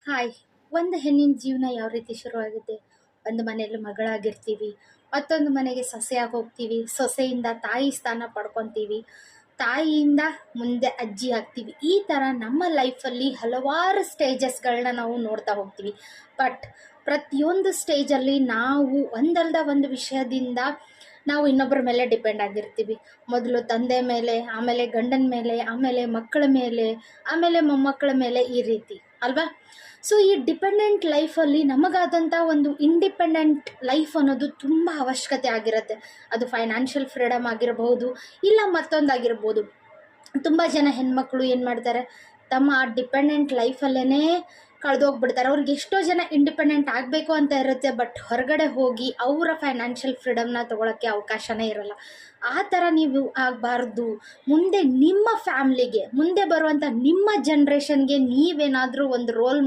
Hi. ಒಂದು ಹೆಣ್ಣಿನ ಜೀವನ ಯಾವ ರೀತಿ ಶುರುವಾಗುತ್ತೆ? ಒಂದು ಮನೆಯಲ್ಲಿ ಮಗಳಾಗಿರ್ತೀವಿ, ಮತ್ತೊಂದು ಮನೆಗೆ ಸೊಸೆಯಾಗಿ ಹೋಗ್ತೀವಿ, ಸೊಸೆಯಿಂದ ತಾಯಿ ಸ್ಥಾನ ಪಡ್ಕೊತೀವಿ, ತಾಯಿಯಿಂದ ಮುಂದೆ ಅಜ್ಜಿ ಆಗ್ತೀವಿ. ಈ ಥರ ನಮ್ಮ ಲೈಫಲ್ಲಿ ಹಲವಾರು ಸ್ಟೇಜಸ್ಗಳನ್ನ ನಾವು ನೋಡ್ತಾ ಹೋಗ್ತೀವಿ. ಬಟ್ ಪ್ರತಿಯೊಂದು ಸ್ಟೇಜಲ್ಲಿ ನಾವು ಒಂದಲ್ದ ಒಂದು ವಿಷಯದಿಂದ ನಾವು ಇನ್ನೊಬ್ಬರ ಮೇಲೆ ಡಿಪೆಂಡ್ ಆಗಿರ್ತೀವಿ. ಮೊದಲು ತಂದೆ ಮೇಲೆ, ಆಮೇಲೆ ಗಂಡನ ಮೇಲೆ, ಆಮೇಲೆ ಮಕ್ಕಳ ಮೇಲೆ, ಆಮೇಲೆ ಮೊಮ್ಮಕ್ಕಳ ಮೇಲೆ, ಈ ರೀತಿ ಅಲ್ವಾ? ಸೊ ಈ ಡಿಪೆಂಡೆಂಟ್ ಲೈಫಲ್ಲಿ ನಮಗಾದಂಥ ಒಂದು ಇಂಡಿಪೆಂಡೆಂಟ್ ಲೈಫ್ ಅನ್ನೋದು ತುಂಬ ಅವಶ್ಯಕತೆ ಆಗಿರುತ್ತೆ. ಅದು ಫೈನಾನ್ಷಿಯಲ್ ಫ್ರೀಡಮ್ ಆಗಿರಬಹುದು, ಇಲ್ಲ ಮತ್ತೊಂದಾಗಿರ್ಬೋದು. ತುಂಬ ಜನ ಹೆಣ್ಮಕ್ಳು ಏನು ಮಾಡ್ತಾರೆ, ತಮ್ಮ ಆ ಡಿಪೆಂಡೆಂಟ್ ಲೈಫಲ್ಲೇ ಕಳೆದೋಗ್ಬಿಡ್ತಾರೆ. ಅವ್ರಿಗೆ ಎಷ್ಟೋ ಜನ ಇಂಡಿಪೆಂಡೆಂಟ್ ಆಗಬೇಕು ಅಂತ ಇರುತ್ತೆ, ಬಟ್ ಹೊರಗಡೆ ಹೋಗಿ ಅವರ ಫೈನಾನ್ಷಿಯಲ್ ಫ್ರೀಡಮ್ನ ತೊಗೊಳಕ್ಕೆ ಅವಕಾಶನೇ ಇರಲ್ಲ. ಆ ಥರ ನೀವು ಆಗಬಾರ್ದು. ಮುಂದೆ ನಿಮ್ಮ ಫ್ಯಾಮ್ಲಿಗೆ, ಮುಂದೆ ಬರುವಂಥ ನಿಮ್ಮ ಜನ್ರೇಷನ್ಗೆ ನೀವೇನಾದರೂ ಒಂದು ರೋಲ್